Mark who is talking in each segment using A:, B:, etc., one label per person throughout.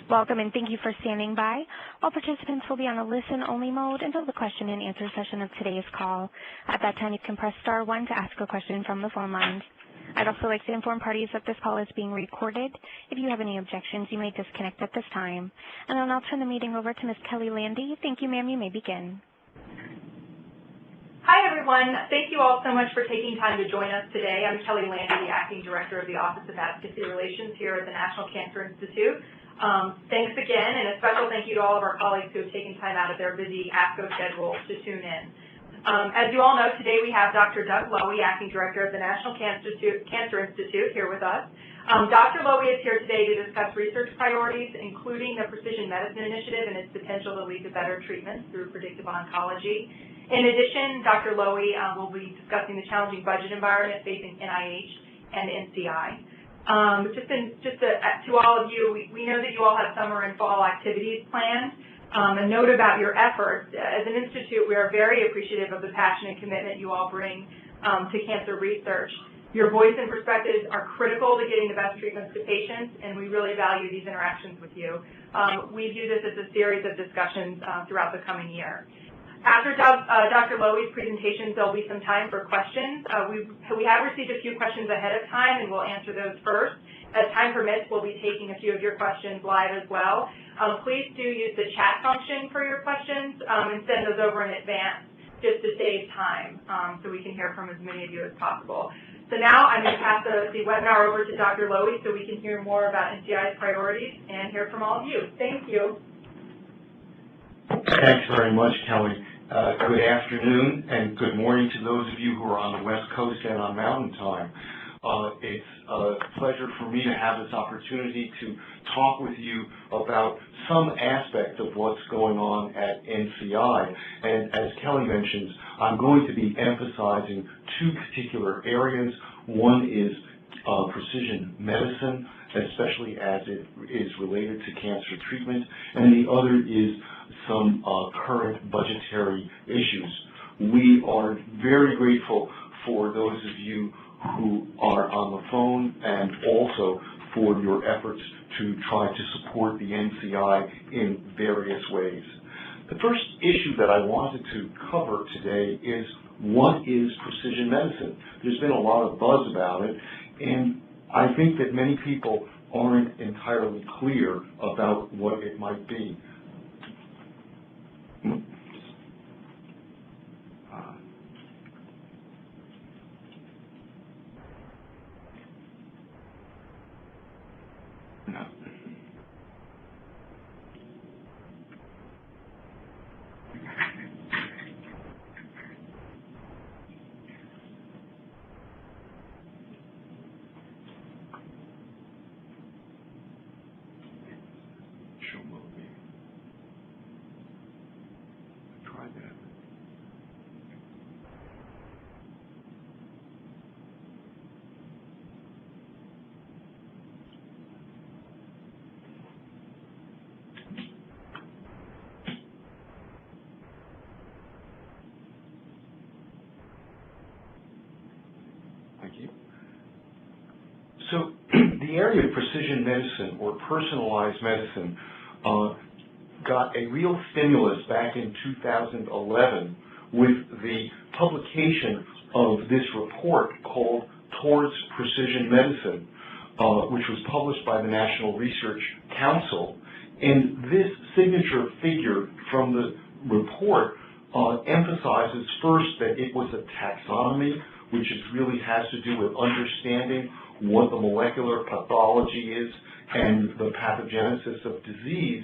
A: Welcome and thank you for standing by. All participants will be on a listen-only mode until the question and answer session of today's call. At that time, you can press star 1 to ask a question from the phone lines. I'd also like to inform parties that this call is being recorded. If you have any objections, you may disconnect at this time. And then I'll turn the meeting over to Ms. Kelly Landy. Thank you, ma'am. You may begin.
B: Hi, everyone. Thank you all so much for taking time to join us today. I'm Kelly Landy, the Acting Director of the Office of Advocacy Relations here at the National Cancer Institute. Thanks again, and a special thank you to all of our colleagues who have taken time out of their busy ASCO schedule to tune in. As you all know, today we have Dr. Doug Lowy, Acting Director of the National Cancer Institute, here with us. Dr. Lowy is here today to discuss research priorities, including the Precision Medicine Initiative and its potential to lead to better treatments through predictive oncology. In addition, Dr. Lowy will be discussing the challenging budget environment facing NIH and NCI. To all of you, we know that you all have summer and fall activities planned. A note about your efforts. As an institute, we are very appreciative of the passion and commitment you all bring to cancer research. Your voice and perspectives are critical to getting the best treatments to patients, and we really value these interactions with you. We view this as a series of discussions throughout the coming year. After Dr. Lowy's presentation, there'll be some time for questions. We have received a few questions ahead of time, and we'll answer those first. As time permits, we'll be taking a few of your questions live as well. Please do use the chat function for your questions and send those over in advance just to save time so we can hear from as many of you as possible. So now I'm going to pass the webinar over to Dr. Lowy so we can hear more about NCI's priorities and hear from all of you. Thank you.
C: Thanks very much, Kelly. Good afternoon and good morning to those of you who are on the West Coast and on Mountain Time. It's a pleasure for me to have this opportunity to talk with you about some aspect of what's going on at NCI. And as Kelly mentions, I'm going to be emphasizing two particular areas. One is precision medicine, especially as it is related to cancer treatment, and the other is some current budgetary issues. We are very grateful for those of you who are on the phone and also for your efforts to try to support the NCI in various ways. The first issue that I wanted to cover today is what is precision medicine? There's been a lot of buzz about it, and I think that many people aren't entirely clear about what it might be. So the area of precision medicine or personalized medicine got a real stimulus back in 2011 with the publication of this report called Towards Precision Medicine, which was published by the National Research Council. And this signature figure from the report emphasizes first that it was a taxonomy, which really has to do with understanding what the molecular pathology is and the pathogenesis of disease,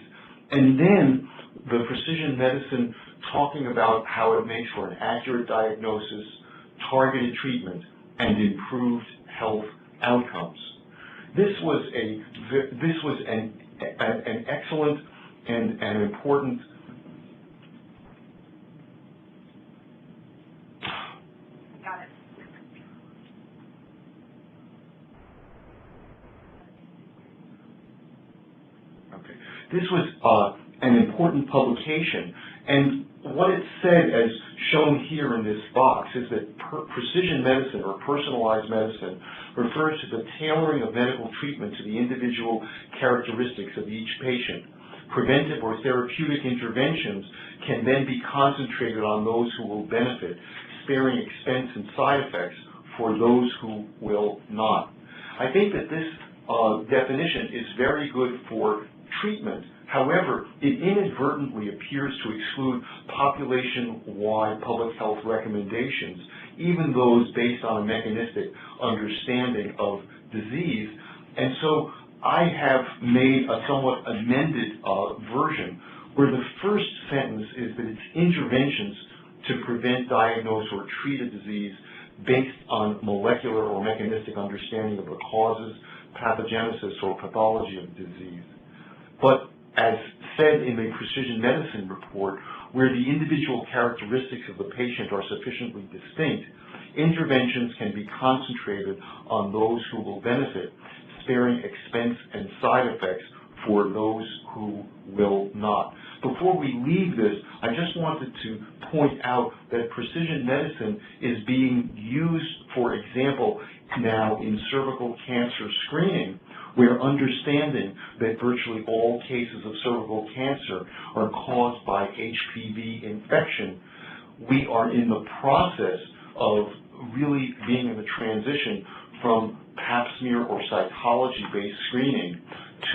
C: and then the precision medicine talking about how it makes for an accurate diagnosis, targeted treatment, and improved health outcomes. This was an excellent and an important This was an important publication, and what it said, as shown here in this box is that precision medicine or personalized medicine refers to the tailoring of medical treatment to the individual characteristics of each patient. Preventive or therapeutic interventions can then be concentrated on those who will benefit, sparing expense and side effects for those who will not. I think that this definition is very good for treatment. However, it inadvertently appears to exclude population-wide public health recommendations, even those based on a mechanistic understanding of disease. And so I have made a somewhat amended version where the first sentence is that it's interventions to prevent, diagnose, or treat a disease based on molecular or mechanistic understanding of the causes, pathogenesis, or pathology of the disease. But as said in the precision medicine report, where the individual characteristics of the patient are sufficiently distinct, interventions can be concentrated on those who will benefit, sparing expense and side effects for those who will not. Before we leave this, I just wanted to point out that precision medicine is being used, for example, now in cervical cancer screening, where understanding that virtually all cases of cervical cancer are caused by HPV infection, we are in the process of really being in the transition from pap smear or cytology-based screening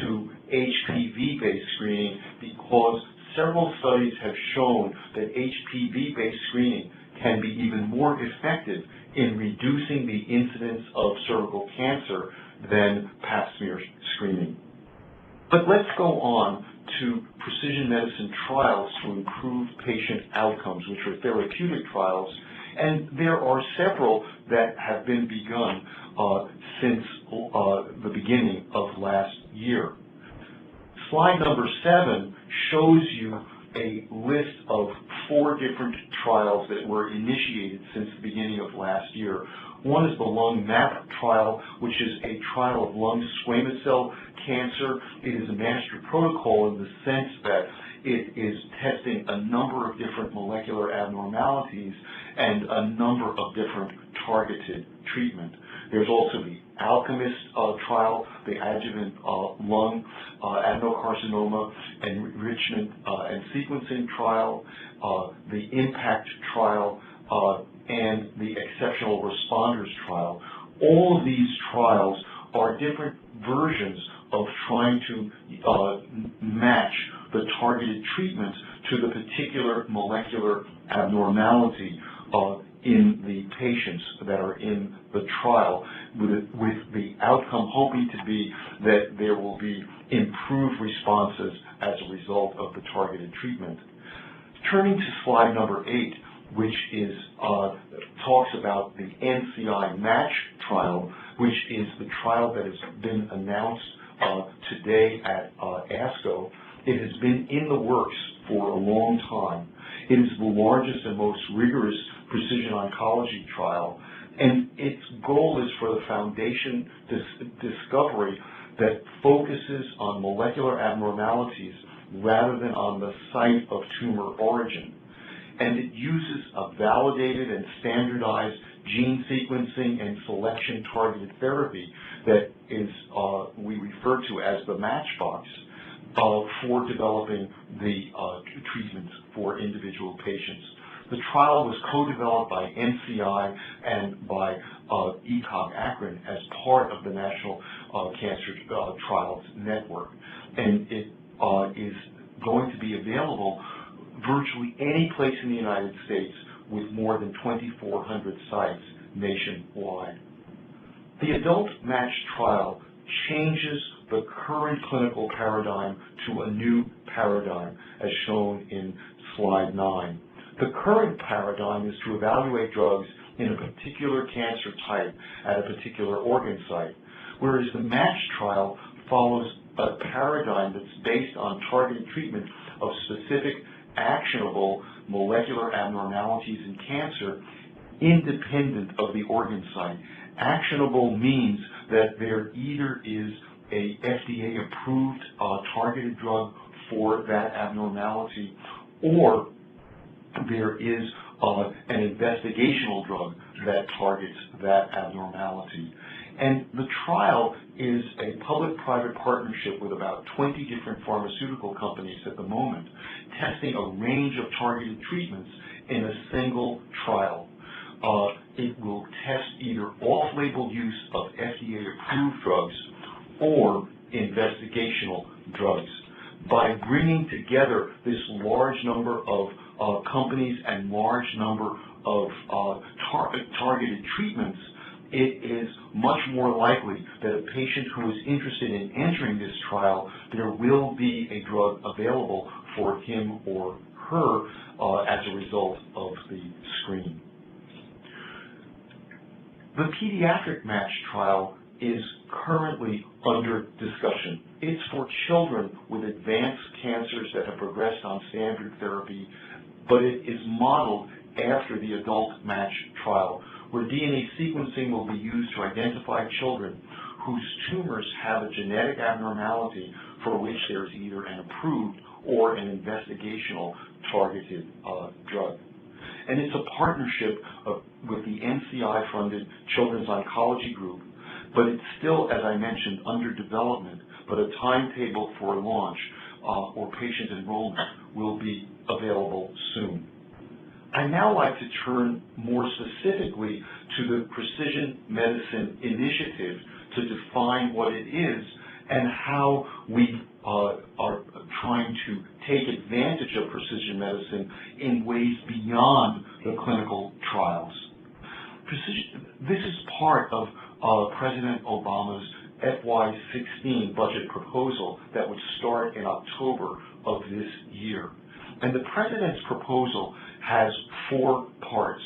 C: to HPV-based screening, because several studies have shown that HPV-based screening can be even more effective in reducing the incidence of cervical cancer than pap smear screening. But let's go on to precision medicine trials to improve patient outcomes, which are therapeutic trials, and there are several that have been begun since the beginning of last year. Slide number 7 shows you a list of 4 different trials that were initiated since the beginning of last year. One is the Lung MAP trial, which is a trial of lung squamous cell cancer. It is a master protocol in the sense that it is testing a number of different molecular abnormalities and a number of different targeted treatment. There's also the Alchemist trial, the adjuvant lung adenocarcinoma enrichment and sequencing trial, the IMPACT trial, and the Exceptional Responders trial. All of these trials are different versions of trying to match the targeted treatments to the particular molecular abnormality in the patients that are in the trial, with the outcome hoping to be that there will be improved responses as a result of the targeted treatment. Turning to slide number 8, which is talks about the NCI MATCH trial, which is the trial that has been announced today at ASCO. It has been in the works for a long time. It is the largest and most rigorous precision oncology trial, and its goal is for the foundation discovery that focuses on molecular abnormalities rather than on the site of tumor origin. And it uses a validated and standardized gene sequencing and selection targeted therapy that is we refer to as the matchbox for developing the treatments for individual patients. The trial was co-developed by NCI and by ECOG Akron as part of the National Cancer Trials Network. And it is going to be available virtually any place in the United States with more than 2,400 sites nationwide. The adult MATCH trial changes the current clinical paradigm to a new paradigm, as shown in slide 9. The current paradigm is to evaluate drugs in a particular cancer type at a particular organ site, whereas the MATCH trial follows a paradigm that's based on targeted treatment of specific actionable molecular abnormalities in cancer independent of the organ site. Actionable means that there either is a FDA-approved targeted drug for that abnormality, or there is an investigational drug that targets that abnormality. And the trial is a public-private partnership with about 20 different pharmaceutical companies at the moment, testing a range of targeted treatments in a single trial. It will test either off-label use of FDA-approved drugs or investigational drugs. By bringing together this large number of companies and large number of targeted treatments, it is much more likely that a patient who is interested in entering this trial, there will be a drug available for him or her as a result of the screen. The pediatric match trial is currently under discussion. It's for children with advanced cancers that have progressed on standard therapy, but it is modeled after the adult match trial, where DNA sequencing will be used to identify children whose tumors have a genetic abnormality for which there is either an approved or an investigational targeted drug. And it's a partnership with the NCI-funded Children's Oncology Group, but it's still, as I mentioned, under development, but a timetable for launch or patient enrollment will be available soon. I'd now like to turn more specifically to the Precision Medicine Initiative to define what it is and how we are trying to take advantage of precision medicine in ways beyond the clinical trials. This is part of President Obama's FY16 budget proposal that would start in October of this year. And the President's proposal has 4 parts.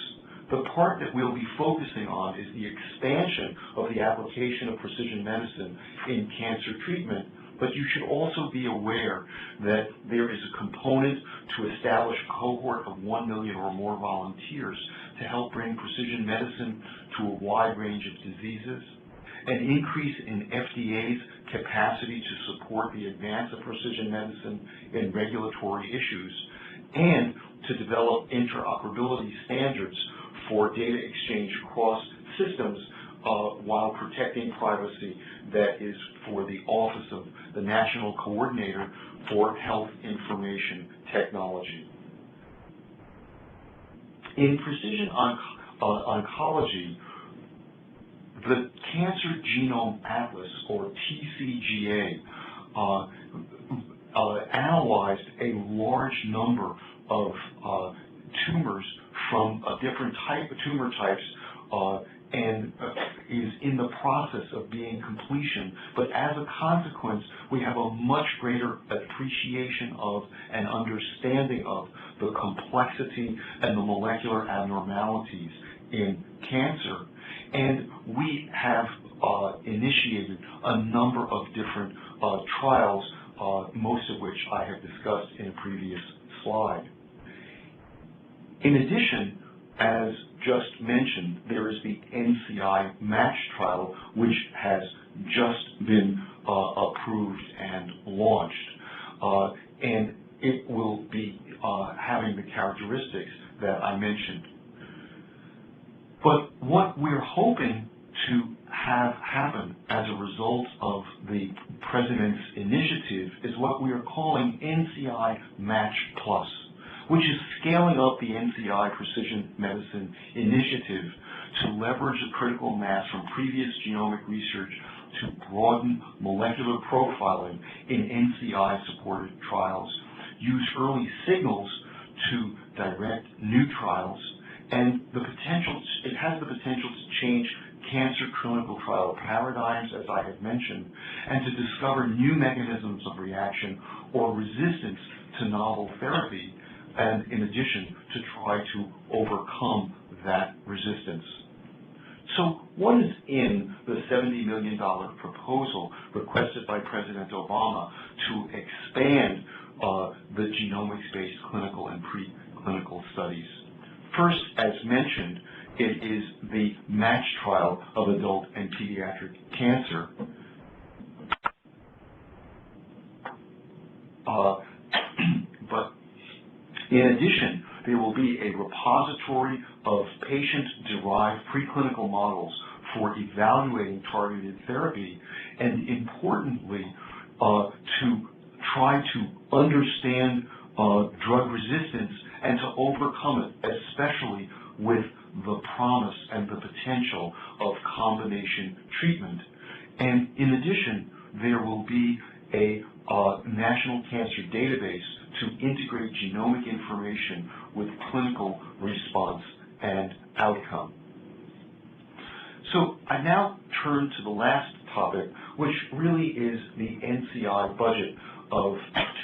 C: The part that we'll be focusing on is the expansion of the application of precision medicine in cancer treatment, but you should also be aware that there is a component to establish a cohort of 1 million or more volunteers to help bring precision medicine to a wide range of diseases, an increase in FDA's capacity to support the advance of precision medicine in regulatory issues, and to develop interoperability standards for data exchange across systems while protecting privacy that is for the Office of the National Coordinator for Health Information Technology. In precision oncology, the Cancer Genome Atlas, or TCGA, analyzed a large number of tumors from different tumor types and is in the process of being completion. But as a consequence, we have a much greater appreciation of and understanding of the complexity and the molecular abnormalities in cancer. And we have initiated a number of different trials, most of which I have discussed in a previous slide. In addition, as just mentioned, there is the NCI match trial, which has just been approved and launched. And it will be having the characteristics that I mentioned. But what we're hoping to have happen as a result of the President's initiative is what we are calling NCI Match Plus, which is scaling up the NCI Precision Medicine Initiative to leverage the critical mass from previous genomic research to broaden molecular profiling in NCI-supported trials, use early signals to direct new trials, and it has the potential to change cancer clinical trial paradigms, as I have mentioned, and to discover new mechanisms of reaction or resistance to novel therapy, and in addition, to try to overcome that resistance. So what is in the $70 million proposal requested by President Obama to expand the genomics-based clinical and preclinical studies? First, as mentioned, it is the match trial of adult and pediatric cancer. But in addition, there will be a repository of patient-derived preclinical models for evaluating targeted therapy, and importantly, to try to understand drug resistance and to overcome it, especially with the promise and the potential of combination treatment. And in addition, there will be a national cancer database to integrate genomic information with clinical response and outcome. So I now turn to the last topic, which really is the NCI budget of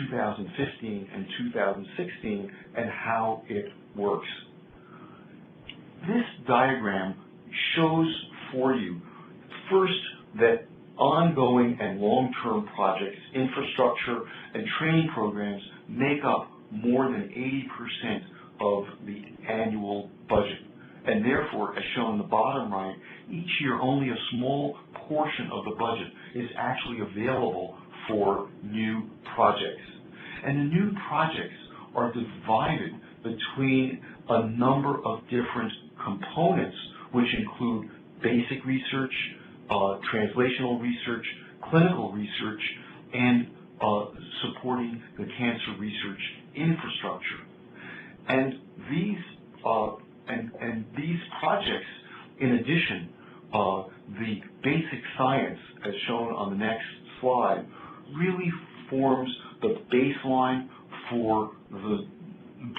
C: 2015 and 2016 and how it works. This diagram shows for you, first, that ongoing and long-term projects, infrastructure, and training programs make up more than 80% of the annual budget. And therefore, as shown in the bottom right, each year only a small portion of the budget is actually available for new projects. And the new projects are divided between a number of different components, which include basic research, translational research, clinical research, and supporting the cancer research infrastructure. And these projects, in addition, the basic science, as shown on the next slide, really forms the baseline for the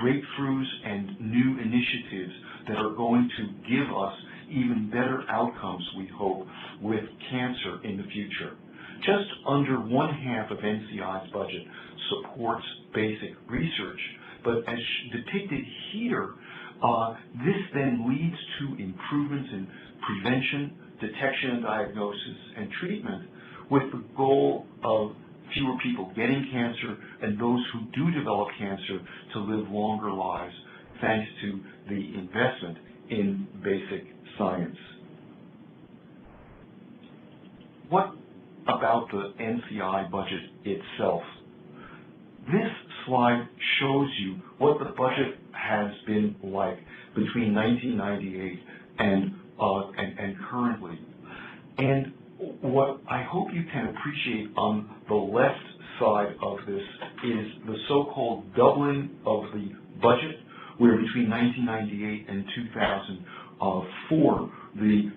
C: breakthroughs and new initiatives that are going to give us even better outcomes, we hope, with cancer in the future. Just under one-half of NCI's budget supports basic research, but as depicted here, this then leads to improvements in prevention, detection and diagnosis, and treatment, with the goal of fewer people getting cancer and those who do develop cancer to live longer lives, thanks to the investment in basic science. What about the NCI budget itself? This slide shows you what the budget has been like between 1998 and currently. And what I hope you can appreciate on the left side of this is the so-called doubling of the budget, where between 1998 and 2004, the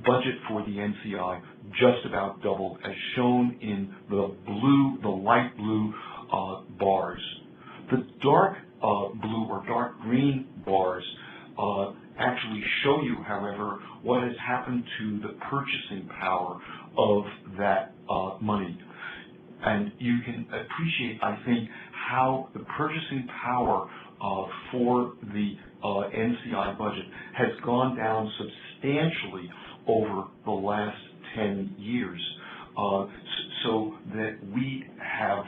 C: budget for the NCI just about doubled, as shown in the light blue bars. The dark blue or dark green bars actually show you, however, what has happened to the purchasing power of that money. And you can appreciate, I think, how the purchasing power for the NCI budget has gone down substantially over the last 10 years, so that we have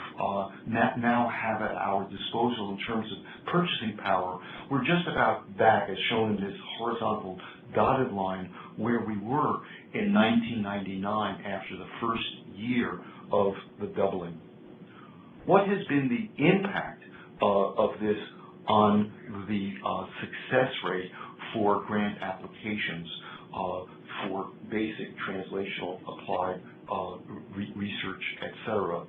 C: now have at our disposal in terms of purchasing power. We're just about back, as shown in this horizontal dotted line, where we were in 1999 after the first year of the doubling. What has been the impact of this on the success rate for grant applications for basic, translational, applied research, etc.?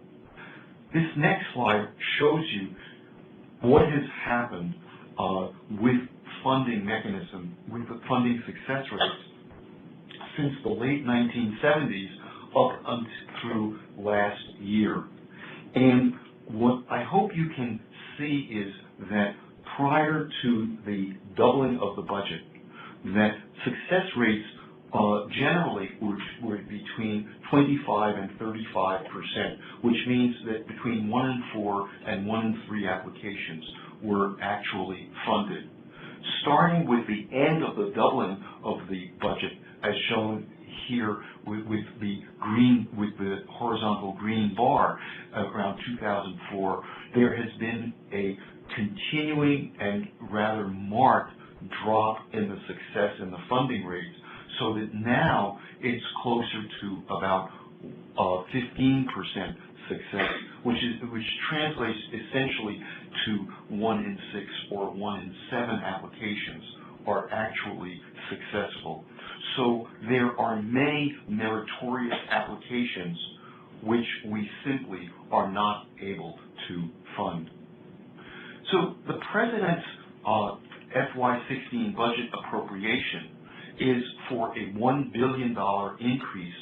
C: This next slide shows you what has happened with funding mechanism, with the funding success rates since the late 1970s up through last year. And what I hope you can see is that prior to the doubling of the budget, that success rates generally were between 25 and 35%, which means that between 1 in 4 and 1 in 3 applications were actually funded. Starting with the end of the doubling of the budget, as shown here with the horizontal green bar around 2004, there has been a continuing and rather marked drop in the success in the funding rates, so that now it's closer to about 15% success, which translates essentially to 1 in 6 or 1 in 7 applications are actually successful. So there are many meritorious applications which we simply are not able to fund. So the President's FY16 budget appropriation is for a $1 billion increase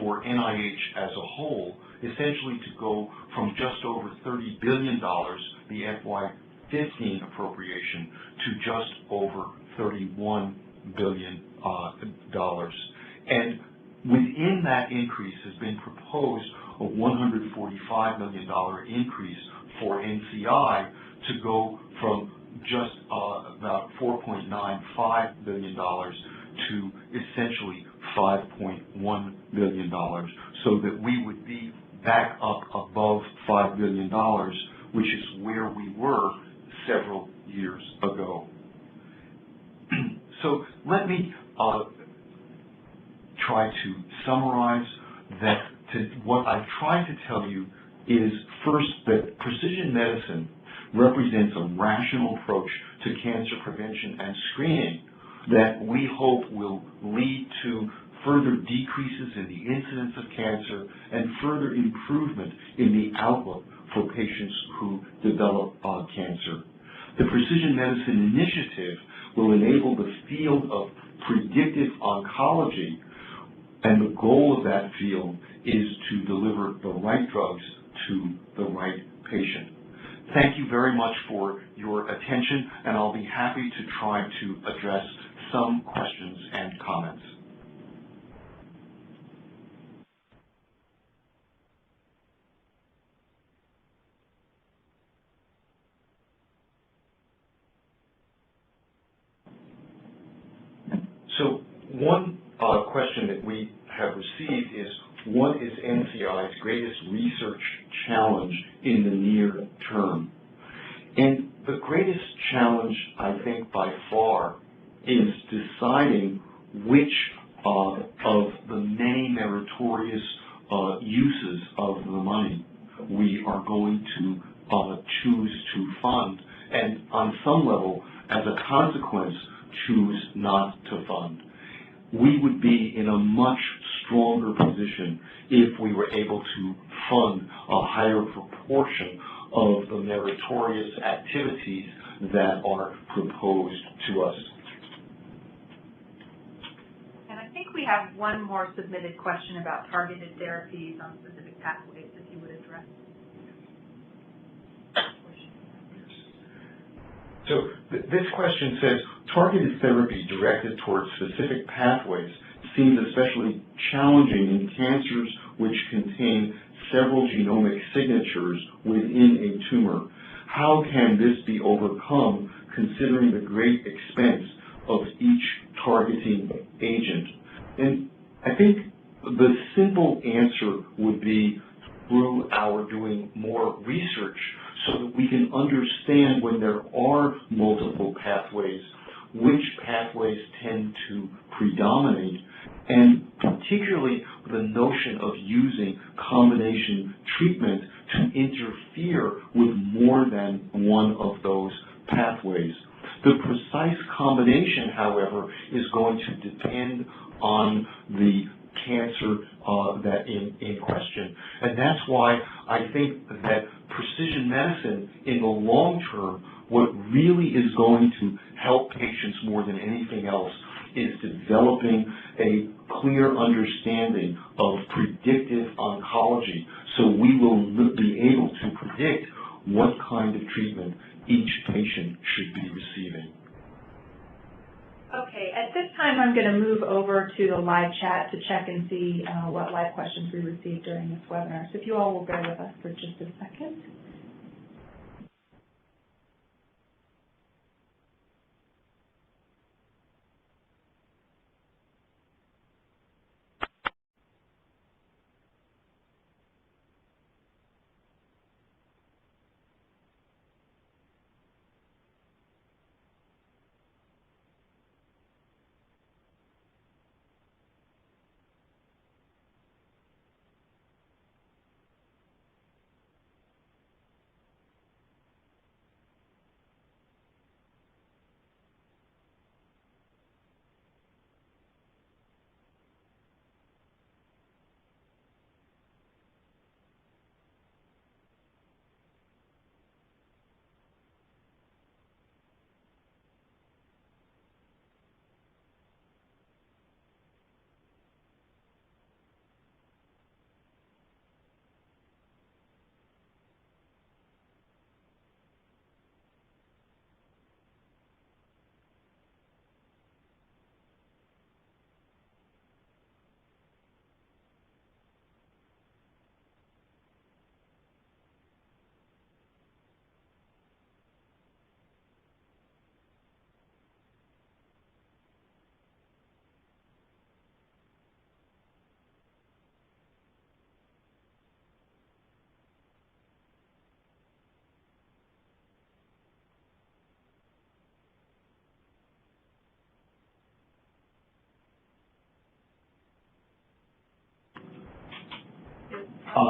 C: for NIH as a whole, essentially to go from just over $30 billion, the FY15 appropriation, to just over $31 billion. And within that increase has been proposed a $145 million increase for NCI to go from just about $4.95 billion to essentially $5.1 billion, so that we would be back up above $5 billion, which is where we were several years ago. So let me try to summarize that. What I've tried to tell you is, first, that precision medicine represents a rational approach to cancer prevention and screening that we hope will lead to further decreases in the incidence of cancer and further improvement in the outlook for patients who develop cancer. The Precision Medicine Initiative will enable the field of predictive oncology, and the goal of that field is to deliver the right drugs to the right patient. Thank you very much for your attention, and I'll be happy to try to address some questions and comments. So one question that we have received is, what is NCI's greatest research challenge in the near term? And the greatest challenge, I think, by far, is deciding which of the many meritorious uses of the money we are going to choose to fund, and on some level, as a consequence, choose not to fund. We would be in a much stronger position if we were able to fund a higher proportion of the meritorious activities that are proposed to us.
B: And I think we have one more submitted question about targeted therapies on specific pathways, if you would address.
C: So this question says, targeted therapy directed towards specific pathways seems especially challenging in cancers which contain several genomic signatures within a tumor. How can this be overcome considering the great expense of each targeting agent? And I think the simple answer would be through our doing more research so that we can understand, when there are multiple pathways, which pathways tend to predominate, and particularly the notion of using combination treatment to interfere with more than one of those pathways. The precise combination, however, is going to depend on the cancer that in question. And that's why I think that precision medicine in the long term, what really is going to help patients more than anything else is developing a clear understanding of predictive oncology, so we will be able to predict what kind of treatment each patient should be receiving.
B: Okay, at this time I'm going to move over to the live chat to check and see what live questions we received during this webinar. So if you all will bear with us for just a second.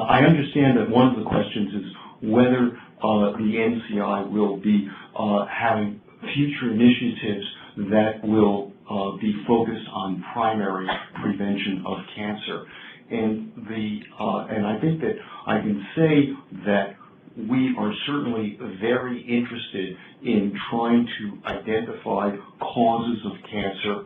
C: I understand that one of the questions is whether the NCI will be having future initiatives that will be focused on primary prevention of cancer. And I think that I can say that we are certainly very interested in trying to identify causes of cancer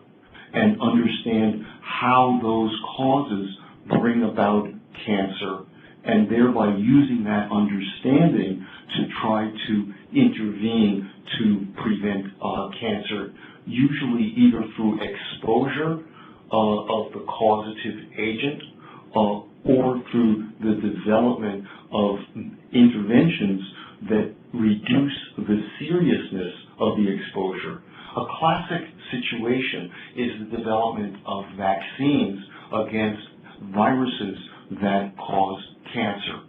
C: and understand how those causes bring about cancer, and thereby using that understanding to try to intervene to prevent cancer, usually either through exposure of the causative agent or through the development of interventions that reduce the seriousness of the exposure. A classic situation is the development of vaccines against viruses that cause cancer.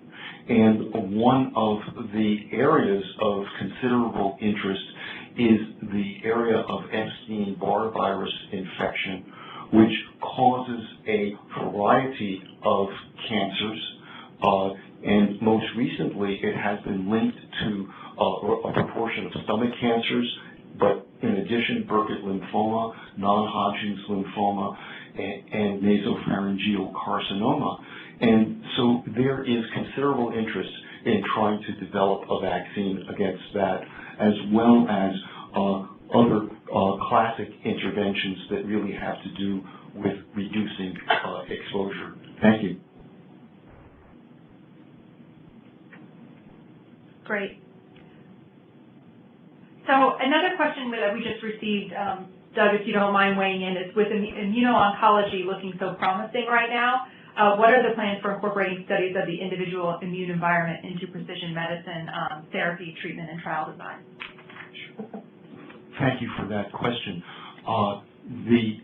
C: And one of the areas of considerable interest is the area of Epstein-Barr virus infection, which causes a variety of cancers, and most recently it has been linked to a proportion of stomach cancers, but in addition, Burkitt lymphoma, non-Hodgkin's lymphoma, and nasopharyngeal carcinoma. And so there is considerable interest in trying to develop a vaccine against that, as well as other classic interventions that really have to do with reducing exposure. Thank you.
B: Great. So another question that we just received, Doug, if you don't mind weighing in, is with immuno-oncology looking so promising right now, what are the plans for incorporating studies of the individual immune environment into precision medicine therapy, treatment, and trial design?
C: Thank you for that question. The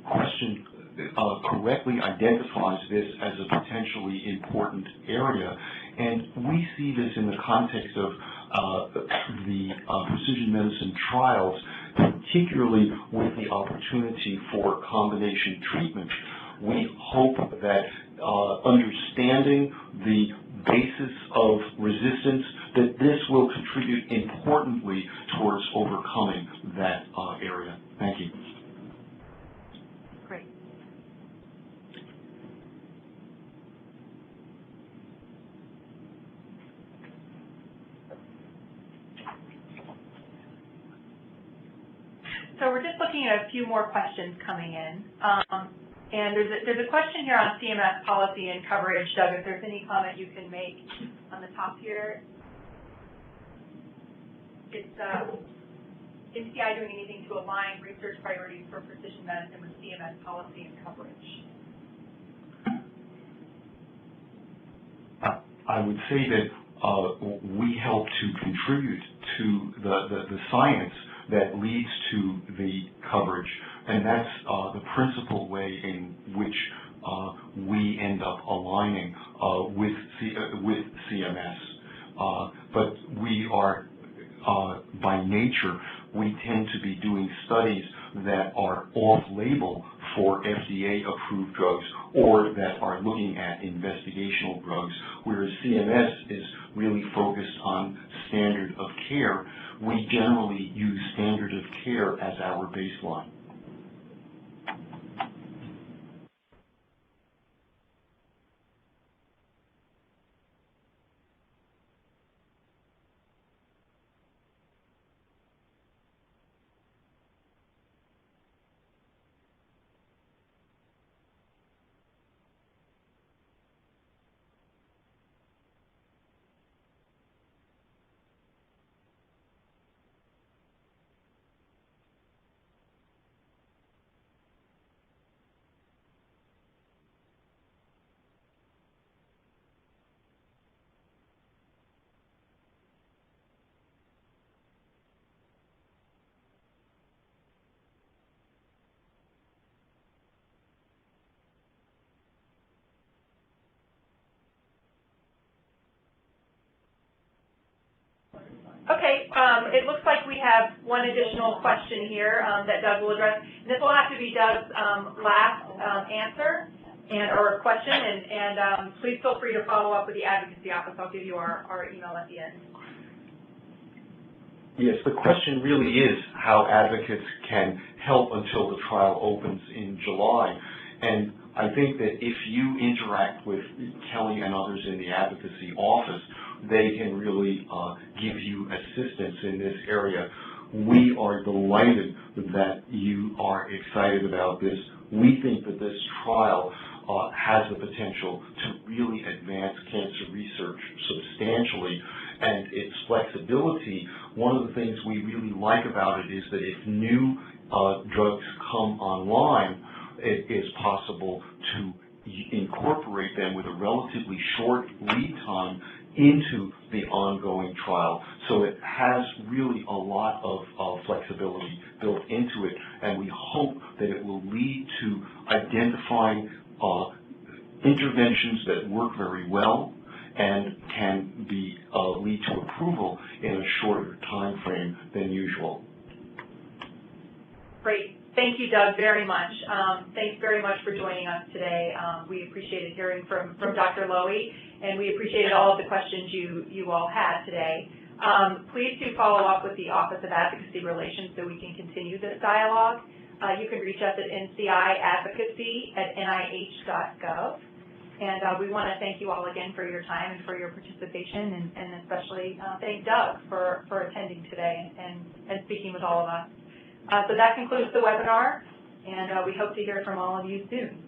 C: question correctly identifies this as a potentially important area, and we see this in the context of the precision medicine trials, particularly with the opportunity for combination treatment. We hope that understanding the basis of resistance, that this will contribute importantly towards overcoming that area. Thank you.
B: Great. So we're just looking at a few more questions coming in. And there's a question here on CMS policy and coverage. Doug, if there's any comment you can make on the top here. Is NCI doing anything to align research priorities for precision medicine with CMS policy and coverage?
C: I would say that we help to contribute to the science that leads to the coverage, and that's the principal way in which we end up aligning with CMS. But we are, by nature, we tend to be doing studies that are off-label for FDA-approved drugs or that are looking at investigational drugs, whereas CMS is really focused on standard of care. We generally use standard of care as our baseline.
B: Okay, it looks like we have one additional question here that Doug will address. This will have to be Doug's last answer, or a question, and please feel free to follow up with the advocacy office. I'll give you our email at the end.
C: Yes, the question really is how advocates can help until the trial opens in July. And I think that if you interact with Kelly and others in the advocacy office, they can really give you assistance in this area. We are delighted that you are excited about this. We think that this trial has the potential to really advance cancer research substantially, and its flexibility. One of the things we really like about it is that if new drugs come online, it is possible to incorporate them with a relatively short lead time into the ongoing trial. So it has really a lot of flexibility built into it, and we hope that it will lead to identifying interventions that work very well and can be lead to approval in a shorter time frame than usual.
B: Great. Thank you, Doug, very much. Thanks very much for joining us today. We appreciated hearing from Dr. Lowy, and we appreciated all of the questions you all had today. Please do follow up with the Office of Advocacy Relations so we can continue this dialogue. You can reach us at nciadvocacy@nih.gov. And we want to thank you all again for your time and for your participation, and especially thank Doug for attending today and speaking with all of us. So that concludes the webinar, and we hope to hear from all of you soon.